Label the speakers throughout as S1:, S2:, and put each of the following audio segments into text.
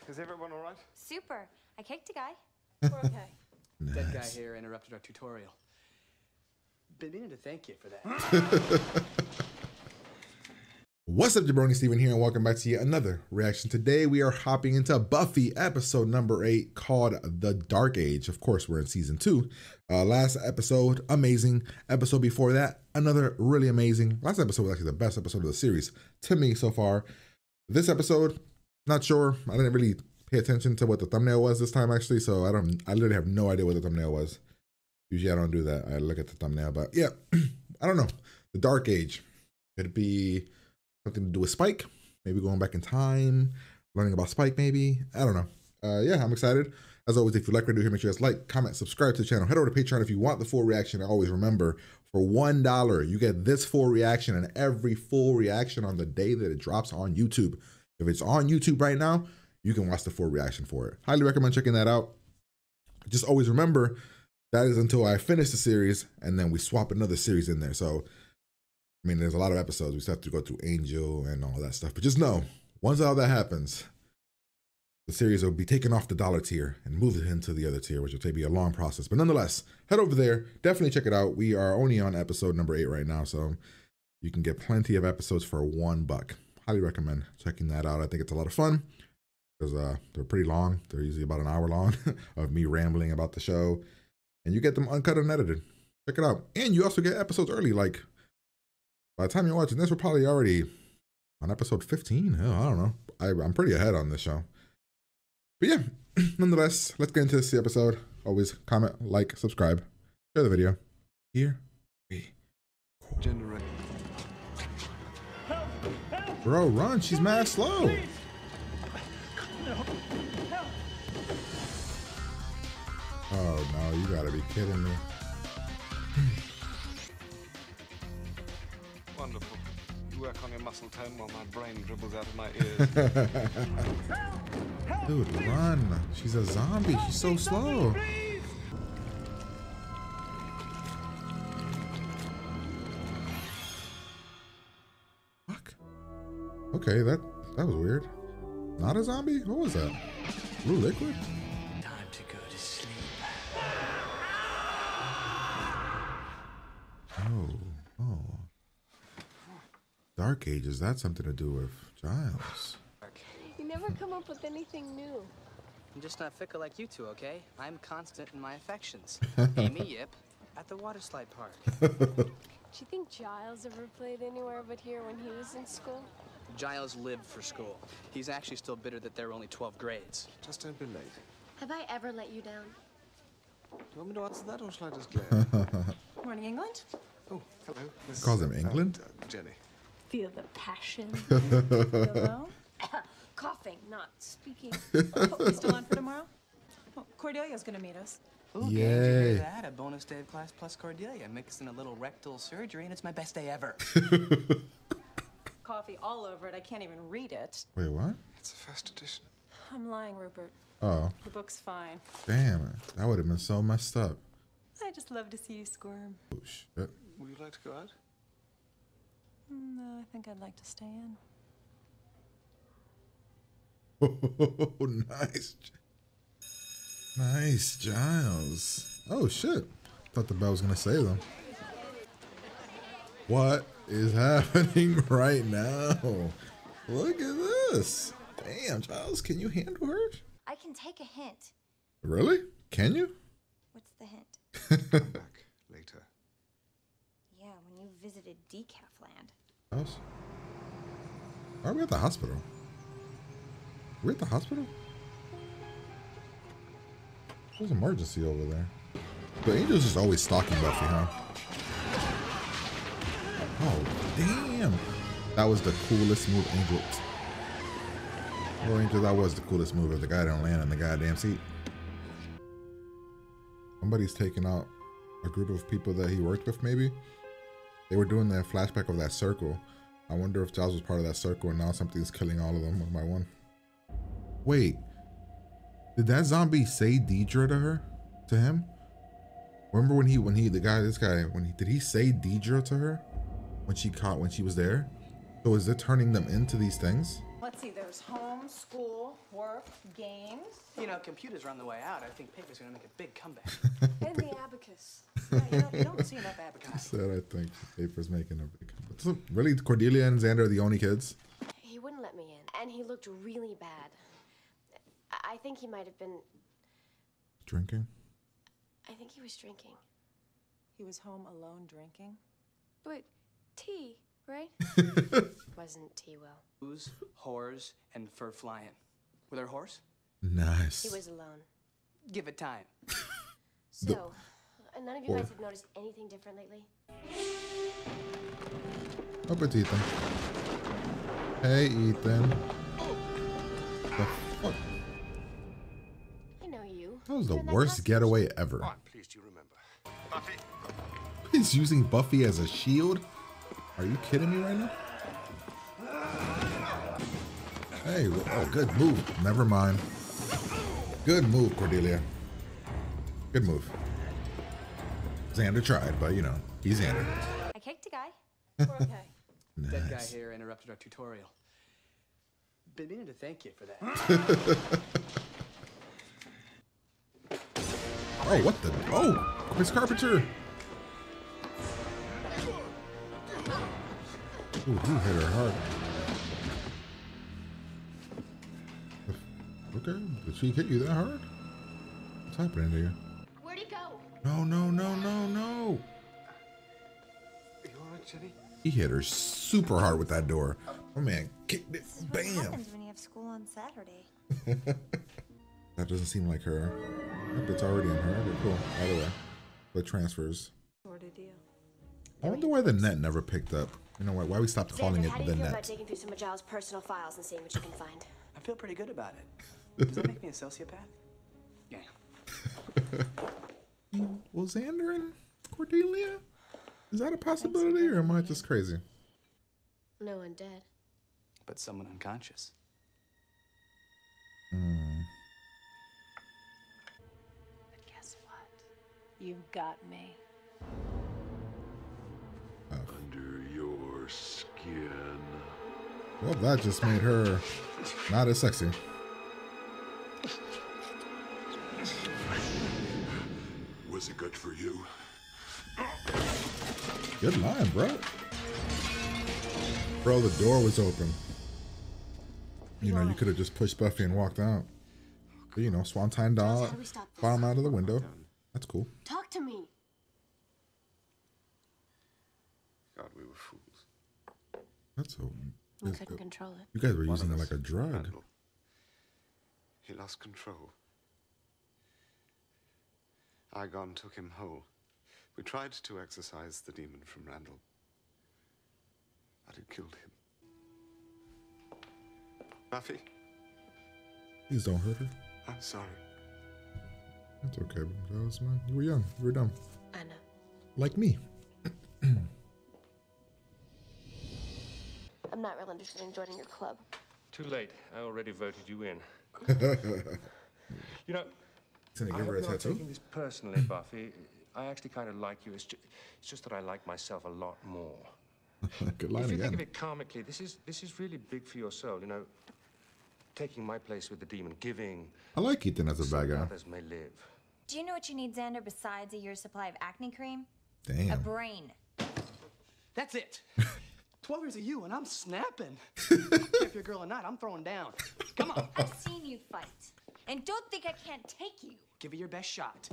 S1: Is everyone all right?
S2: Super. I kicked a guy.
S3: We're okay.
S4: Nice.
S5: That guy here interrupted our tutorial. Been meaning to thank you for that.
S4: What's up, Jabroni Steven here, and welcome back to yet another reaction. Today we are hopping into Buffy episode number 8 called The Dark Age. Of course, we're in season 2. Last episode, amazing. Episode before that, another really amazing. Last episode was actually the best episode of the series to me so far. This episode, not sure. I didn't really pay attention to what the thumbnail was this time actually, so I literally have no idea what the thumbnail was. Usually I don't do that. I look at the thumbnail, but yeah, I don't know. The Dark Age. It'd be something to do with Spike, maybe going back in time, learning about Spike maybe. I don't know. Yeah, I'm excited. As always, if you like what I do here, make sure you guys like, comment, subscribe to the channel. Head over to Patreon if you want the full reaction. And always remember, for $1, you get this full reaction and every full reaction on the day that it drops on YouTube. If it's on YouTube right now, you can watch the full reaction for it. Highly recommend checking that out. Just always remember, that is until I finish the series and then we swap another series in there. So I mean, there's a lot of episodes. We still have to go through Angel and all that stuff. But just know, once all that happens, the series will be taken off the dollar tier and moved into the other tier, which will be a long process. But nonetheless, head over there. Definitely check it out. We are only on episode number 8 right now, so you can get plenty of episodes for $1. Highly recommend checking that out. I think it's a lot of fun because they're pretty long. They're usually about an hour long of me rambling about the show. And you get them uncut and edited. Check it out. And you also get episodes early, like by the time you're watching this, we're probably already on episode 15. Hell, I don't know. I'm pretty ahead on this show. But yeah, nonetheless, let's get into this episode. Always comment, like, subscribe, share the video. Here we go. Bro, run. She's mad slow. Oh, no. You gotta be kidding me.
S1: Wonderful. You work on your muscle tone while my brain dribbles out of my ears.
S4: Dude, run. She's a zombie. She's so slow. Fuck. Okay, that was weird. Not a zombie? What was that? Blue liquid?
S5: Time to go to sleep.
S4: Oh. Dark Age, is that something to do with Giles?
S3: You never come up with anything new.
S5: I'm just not fickle like you two, okay? I'm constant in my affections. Amy Yip at the water slide park.
S3: Do you think Giles ever played anywhere but here when he was in school?
S5: Giles lived for school. He's actually still bitter that there were only 12 grades.
S1: Just don't be late.
S3: Have I ever let you down?
S1: Do you want me to answer that or shall I just glare?
S3: Morning, England.
S1: Oh, hello. This
S4: Calls
S1: is,
S4: him England?
S1: Jenny.
S3: Feel the passion. Hello? Coughing, not speaking.
S6: Oh, we still on for tomorrow? Oh, Cordelia's gonna meet us.
S5: Ooh,
S4: Yay.
S5: did you hear that? A bonus day of class plus Cordelia. Mixed in a little rectal surgery, and it's my best day ever.
S6: Coffee all over it. I can't even read it.
S4: Wait, what?
S1: It's the first edition.
S6: I'm lying, Rupert.
S4: Oh,
S6: The book's fine.
S4: damn it. That would have been so messed up.
S6: I just love to see you squirm.
S4: Oh, shit.
S1: Would you like to go out?
S6: No, I think I'd like to stay in.
S4: Oh, nice. Nice, Giles. Oh, shit. Thought the bell was going to save them. What is happening right now? Look at this. Damn, Giles, can you handle her?
S2: I can take a hint.
S4: Really? Can you?
S2: What's the hint?
S1: Come back later.
S2: Yeah, when you visited Decafland.
S4: Giles? Why are we at the hospital? We're at the hospital? There's an emergency over there. The Angel's just always stalking Buffy, huh? Oh, damn. That was the coolest move, Angel. Oh, Angel, that was the coolest move if the guy didn't land in the goddamn seat. Somebody's taking out a group of people that he worked with, maybe? They were doing that flashback of that circle. I wonder if Giles was part of that circle and now something's killing all of them one by one. Wait. Did that zombie say Deidre to her? To him? Remember when did he say Deidre to her? When she was there? So is it turning them into these things?
S6: Well, Let's see, there's home, school, work, games.
S5: You know, computers are on the way out. I think paper's gonna make a big comeback.
S3: And the abacus.
S5: Yeah, you don't see enough abacus.
S4: Said I think paper's making a big. So really, Cordelia and Xander are the only kids.
S3: He wouldn't let me in, and he looked really bad. I think he might have been.
S4: Drinking.
S3: I think he was drinking.
S6: He was home alone drinking.
S3: But tea, right? Wasn't tea well.
S5: Booze, whores, and fur flying. Were there whores?
S4: Nice.
S3: He was alone.
S5: Give it time.
S3: So, none of you guys have noticed anything different lately?
S4: Up with Ethan. Hey, Ethan. The fuck?
S3: I know you.
S4: That was the
S3: You're in that
S4: worst
S3: costume
S4: getaway ever.
S1: I'm pleased you remember. Buffy,
S4: He's using Buffy as a shield? Are you kidding me right now? Hey, oh, good move. Never mind. Good move, Cordelia. Good move. Xander tried, but you know, he's Xander.
S2: I kicked a guy.
S3: We're okay.
S5: That guy
S4: Nice.
S5: here interrupted our tutorial. Been meaning to thank you for that.
S4: Oh, what the? Oh, Chris Carpenter. Ooh, he hit her hard. Okay, did she hit you that hard? What's happening to you?
S3: Where'd he go?
S4: No, no, no, no, no.
S1: you all right, Jenny?
S4: He hit her super hard with that door. Oh man, kicked it.
S2: What
S4: Bam.
S2: happens when you have school on Saturday?
S4: That doesn't seem like her. Yep, it's already in her. But cool. By the way, the transfers.
S6: Sort of deal.
S4: I wonder why the net never picked up. You know why we stopped calling
S3: Xander,
S4: it
S3: how do
S4: the
S3: you feel about
S4: net.
S3: digging through some of Giles' personal files and seeing what you can find?
S5: I feel pretty good about it. Does that make me a sociopath? Yeah.
S4: Well, Xander and Cordelia? Is that a possibility, or am I just crazy?
S3: No one dead.
S5: But someone unconscious.
S3: But guess what?
S6: You've got me.
S7: Under your skin.
S4: Well, that just made her not as sexy.
S7: Was it good for you?
S4: Good line, bro. Bro, the door was open. You know, you could have just pushed Buffy and walked out. But, you know, Swanton doll,
S3: How do we stop this?
S4: bottom out of the window. That's cool.
S3: Talk to me.
S1: God, we were fools.
S4: That's so.
S3: We couldn't control it.
S4: You guys were
S1: One
S4: using
S1: of
S4: it
S1: us,
S4: like a drug.
S1: Randall. He lost control. Igon took him whole. We tried to exorcise the demon from Randall, but it killed him. Buffy,
S4: Please don't hurt her.
S1: I'm sorry.
S4: That's okay. That was mine. You were young. You were dumb.
S3: I know.
S4: Like me.
S3: I'm not real interested in joining your club.
S8: Too late. I already voted you in. You know,
S4: Gonna
S8: I
S4: give her a
S8: hope you're not
S4: tattoo?
S8: taking this personally, Buffy. I actually kind of like you. It's just that I like myself a lot more.
S4: Good line
S8: If you think of
S4: again.
S8: it karmically, this is really big for your soul. You know, taking my place with the demon, giving
S4: I like Ethan as a
S8: so
S4: bad
S8: that
S4: guy.
S8: others may live.
S2: Do you know what you need, Xander, besides a year's supply of acne cream? A
S4: Damn.
S2: brain.
S5: That's it. 12 years of you and I'm snapping. If you're a girl or not, I'm throwing down. Come on.
S2: I've seen you fight. And don't think I can't take you.
S5: Give it your best shot.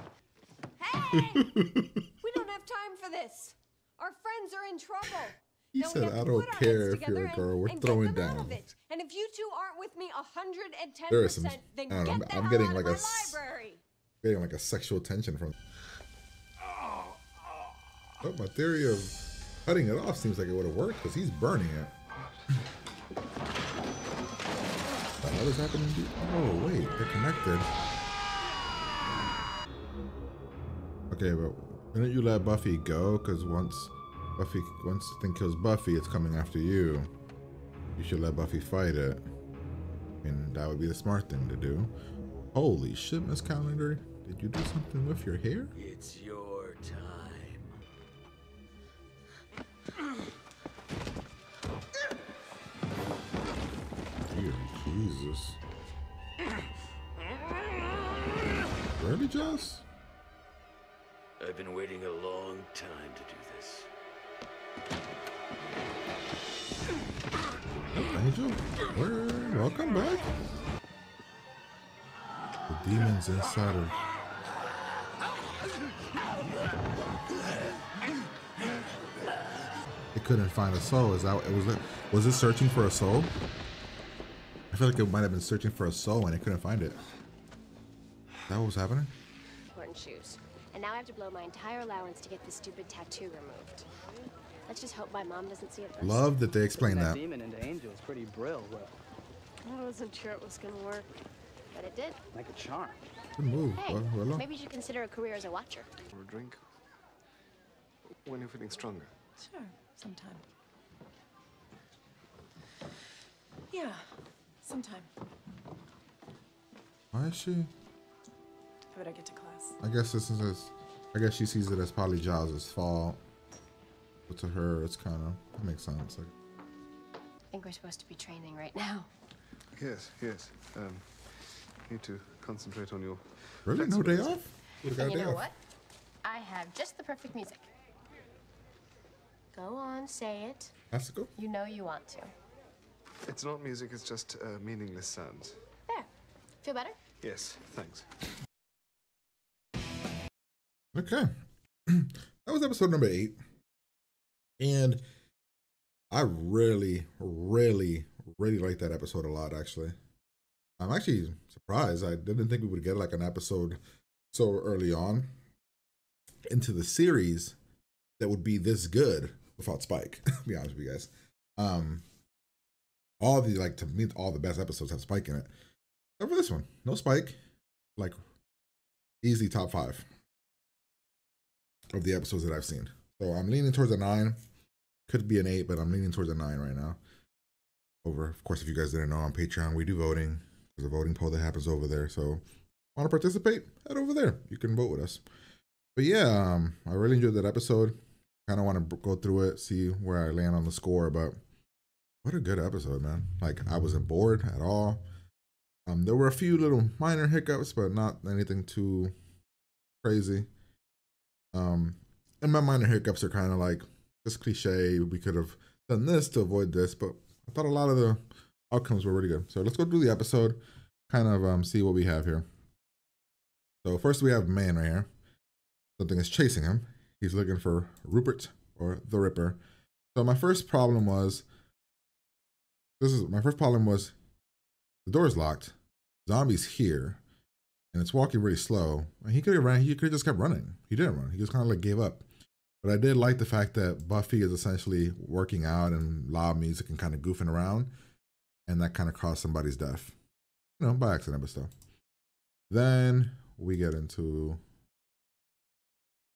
S3: Hey! We don't have time for this. Our friends are in trouble.
S4: He
S3: Now we
S4: said,
S3: have to
S4: "I don't
S3: put our
S4: care
S3: heads
S4: if you're
S3: together
S4: a girl. We're
S3: and
S4: throwing
S3: get them out
S4: down."
S3: of it. And if you two aren't with me 110%,
S4: There is some-
S3: then
S4: I don't know,
S3: get the
S4: I'm
S3: hell
S4: getting
S3: out
S4: like
S3: of
S4: a
S3: my
S4: s-
S3: library.
S4: Getting like a sexual tension from. But my theory of cutting it off seems like it would have worked because he's burning it. What is happening? Oh wait, they're connected. Okay, but didn't you let Buffy go? Because once the thing kills Buffy, it's coming after you. You should let Buffy fight it. And that would be the smart thing to do. Holy shit, Miss Calendar. Did you do something with your hair?
S7: It's your time.
S4: Jeez. Really, Joss?
S7: I've been waiting a long time to do this.
S4: Angel, welcome back. The demons inside of. It couldn't find a soul. Is that was it searching for a soul? I feel like it might have been searching for a soul and it couldn't find it. Is that what was happening?
S9: Important shoes. And now I have to blow my entire allowance to get this stupid tattoo removed. Let's just hope my mom doesn't see it first.
S4: Love that they explained that.
S5: Demon into Angel is pretty brill, Will.
S9: I wasn't sure it was gonna work, but it did.
S5: Like a charm.
S4: Good move.
S9: Hey,
S4: well,
S9: maybe you should consider a career as a watcher.
S1: Or a drink? When you're feeling stronger.
S6: Sure, sometime. Yeah, sometime.
S4: Why is she?
S6: I better get to class.
S4: I guess this is. I guess she sees it as probably Giles' fault. But to her, it's kind of, that makes sense. Like,
S9: I think we're supposed to be training right now.
S1: Yes, yes. Need to concentrate on your...
S4: really? No day off? Would've got
S9: And
S4: a
S9: you
S4: day
S9: know
S4: off.
S9: what? I have just the perfect music. Go on, say it.
S4: Classical?
S9: You know you want to.
S1: It's not music, it's just meaningless sounds.
S9: There. Feel better?
S1: Yes, thanks.
S4: Okay. That was episode number 8. And I really liked that episode a lot, actually. I'm actually surprised. I didn't think we would get like an episode so early on into the series that would be this good without Spike, to be honest with you guys. All the, like, to me, all the best episodes have Spike in it. Except for this one. No Spike. Like, easily top 5 of the episodes that I've seen. So I'm leaning towards a 9. Could be an 8, but I'm leaning towards a 9 right now. Over, of course, if you guys didn't know, on Patreon, we do voting. There's a voting poll that happens over there. So want to participate? Head over there. You can vote with us. But yeah, I really enjoyed that episode. Kind of want to go through it, see where I land on the score. But what a good episode, man. Like, I wasn't bored at all. There were a few little minor hiccups, but not anything too crazy. And my minor hiccups are kind of like just cliche. We could have done this to avoid this, but I thought a lot of the outcomes were really good. So let's go through the episode, kind of see what we have here. So first we have Man right here. Something is chasing him. He's looking for Rupert or the Ripper. So my first problem was the door's locked. Zombie's here, and it's walking really slow. And he could have ran. He could have just kept running. He didn't run. He just kind of like gave up. But I did like the fact that Buffy is essentially working out and loud music and kind of goofing around, and that kind of caused somebody's death. You know, by accident, but still. Then we get into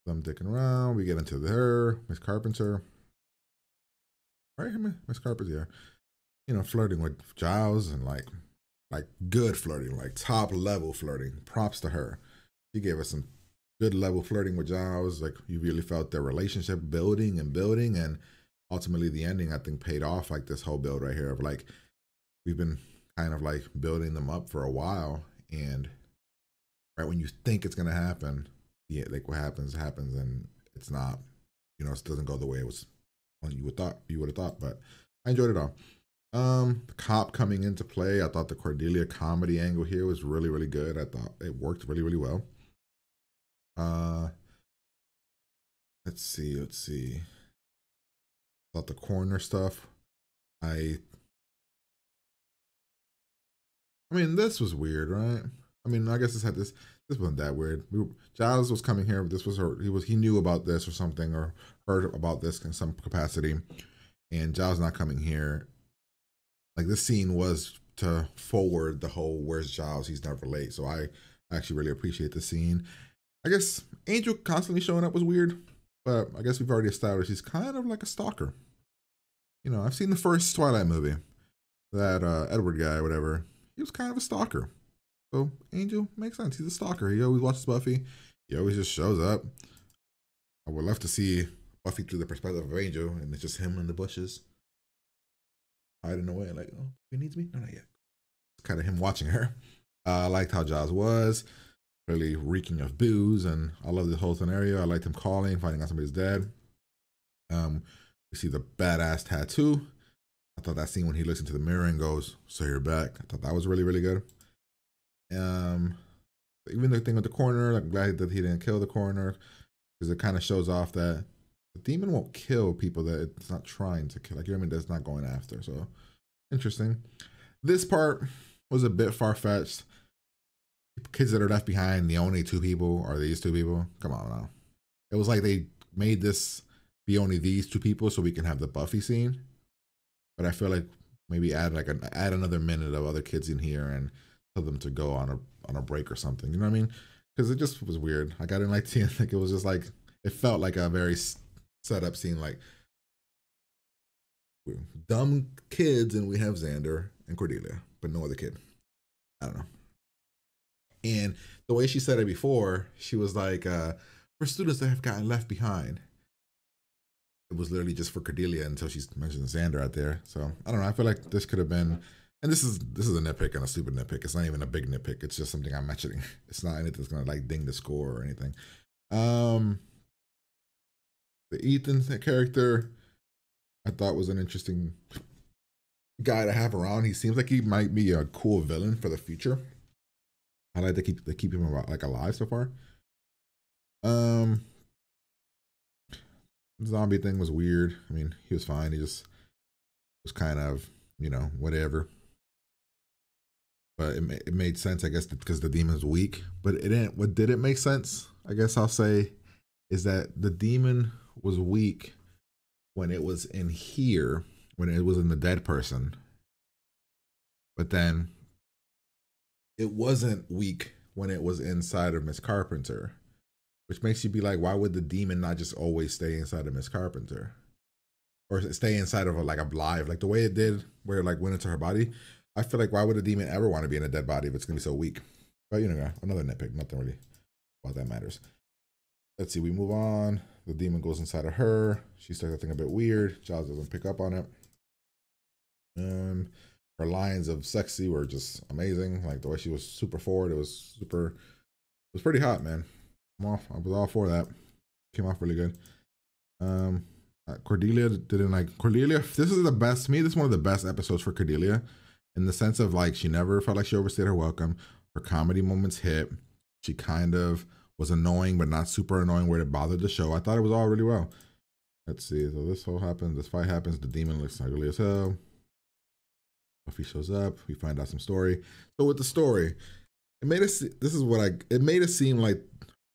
S4: them dicking around. We get into her, Miss Carpenter. Right, Miss Carpenter's here. You know, flirting with Giles and like good flirting, like top level flirting. Props to her. She gave us some good level flirting with Giles. Like, you really felt their relationship building, and ultimately the ending, I think, paid off. Like, this whole build right here of like, we've been kind of like building them up for a while, and right when you think it's gonna happen, yeah, like what happens, and it's not. You know, it doesn't go the way it was. You would have thought, but I enjoyed it all. The cop coming into play. I thought the Cordelia comedy angle here was really, really good. I thought it worked really, really well. Let's see. Thought the coroner stuff. I mean, this was weird, right? I mean, I guess this wasn't that weird. Giles was coming here. This was he knew about this or something, or heard about this in some capacity, and Giles not coming here. Like, this scene was to forward the whole "where's Giles? He's never late." So I actually really appreciate the scene. I guess Angel constantly showing up was weird, but I guess we've already established he's kind of like a stalker. You know, I've seen the first Twilight movie. That Edward guy, whatever, he was kind of a stalker. So Angel makes sense. He's a stalker. He always watches Buffy. He always just shows up. I would love to see Buffy through the perspective of Angel, and it's just him in the bushes, hiding away, like, oh, he needs me? No, not yet. It's kind of him watching her. I liked how Giles was really reeking of booze, and I love this whole scenario. I liked him calling, finding out somebody's dead. We see the badass tattoo. I thought that scene when he looks into the mirror and goes, "So you're back." I thought that was really, really good. Even the thing with the coroner, I'm glad that he didn't kill the coroner, because it kind of shows off that the demon won't kill people that it's not trying to kill. Like, you know what I mean? That's not going after. So interesting. This part was a bit far-fetched. Kids that are left behind, the only two people are these two people. Come on now. It was like they made this be only these two people so we can have the Buffy scene. But I feel like maybe add another minute of other kids in here and tell them to go on a break or something. You know what I mean? Because it just was weird. Like, I didn't like seeing, like, it was just like, it felt like a very set up scene, like dumb kids and we have Xander and Cordelia, but no other kid. I don't know. And the way she said it before, she was like, for students that have gotten left behind. It was literally just for Cordelia until she mentioned Xander out there. So I don't know. I feel like this could have been, and this is a nitpick and a stupid nitpick. It's not even a big nitpick. It's just something I'm mentioning. It's not anything that's gonna like ding the score or anything. The Ethan character, I thought was an interesting guy to have around. He seems like he might be a cool villain for the future. I like to keep him like alive so far. The zombie thing was weird. I mean, he was fine. He just was kind of, you know, whatever. But it made sense, I guess, because the demon's weak. But it didn't. What didn't make sense, I guess I'll say, is that the demon was weak when it was in here, when it was in the dead person. But then it wasn't weak when it was inside of Miss Carpenter, which makes you be like, why would the demon not just always stay inside of Miss Carpenter, or stay inside of like a live, like the way it did, where it like went into her body? I feel like, why would a demon ever want to be in a dead body if it's gonna be so weak? But you know, another nitpick. Nothing really about that matters. Let's see. We move on. The demon goes inside of her. She starts acting a bit weird. Giles doesn't pick up on it. Her lines of sexy were just amazing. Like the way she was super forward. It was pretty hot, man. I was all for that. Came off really good. Cordelia didn't like Cordelia. This is the best to me. This is one of the best episodes for Cordelia, in the sense of like she never felt like she overstayed her welcome. Her comedy moments hit. She kind of was annoying, but not super annoying where it bothered the show. I thought it was all really well. Let's see. So this whole happens. This fight happens. The demon looks ugly as hell. Buffy shows up. We find out some story. So with the story, it made us. It made it seem like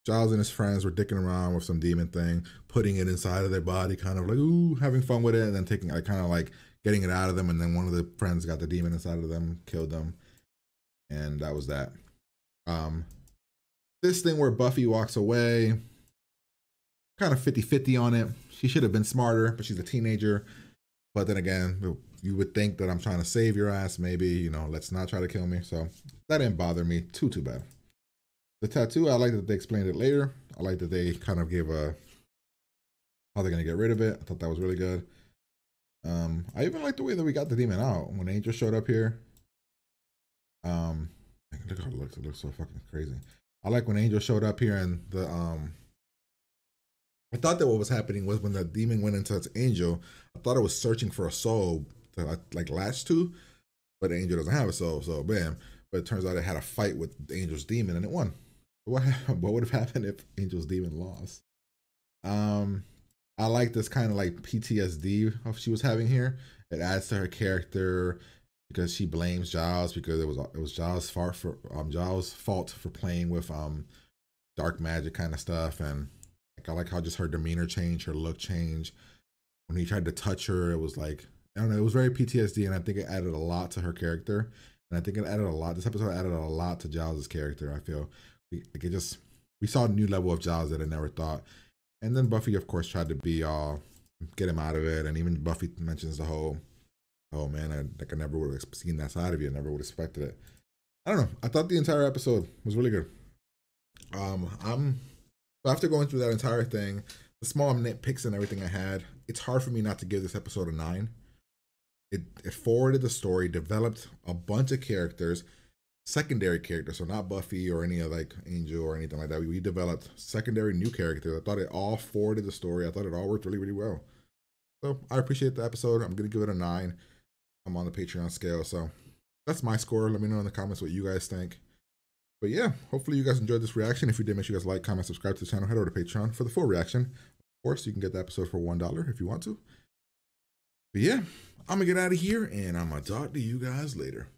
S4: Giles and his friends were dicking around with some demon thing, putting it inside of their body, kind of like, ooh, having fun with it, and then taking, like, kind of like getting it out of them. And then one of the friends got the demon inside of them, killed them. And that was that. This thing where Buffy walks away, kind of 50-50 on it. She should have been smarter, but she's a teenager. But then again, you would think that I'm trying to save your ass. Maybe, you know, let's not try to kill me. So that didn't bother me too bad. The tattoo, I like that they explained it later. I like that they kind of gave how they're going to get rid of it. I thought that was really good. I even like the way that we got the demon out. When Angel showed up here. Look how it looks. It looks so fucking crazy. I like when Angel showed up here, and the I thought that what was happening was when the demon went into its Angel, I thought it was searching for a soul to like latch to, but Angel doesn't have a soul, so bam. But it turns out it had a fight with Angel's demon and it won. What would have happened if Angel's demon lost? I like this kind of like PTSD she was having here. It adds to her character because she blames Giles because it was Giles' fault for playing with dark magic kind of stuff. And like, I like how just her demeanor changed, her look changed. When he tried to touch her, it was like, I don't know, it was very PTSD, and I think it added a lot to her character. And I think it added a lot. This episode added a lot to Giles' character. I feel we saw a new level of Giles that I never thought. And then Buffy, of course, tried to be all get him out of it. And even Buffy mentions the whole, oh man, I never would have seen that side of you. I never would have expected it. I don't know. I thought the entire episode was really good. After going through that entire thing, the small nitpicks and everything I had, it's hard for me not to give this episode a 9. It forwarded the story, developed a bunch of characters, secondary characters, so not Buffy or any of like Angel or anything like that. We developed secondary new characters. I thought it all forwarded the story. I thought it all worked really, really well. So I appreciate the episode. I'm gonna give it a 9. I'm on the Patreon scale, so that's my score. Let me know in the comments what you guys think. But yeah, hopefully you guys enjoyed this reaction. If you did, make sure you guys like, comment, subscribe to the channel. Head over to Patreon for the full reaction. Of course, you can get the episode for $1 if you want to. But yeah, I'm gonna get out of here and I'm gonna talk to you guys later.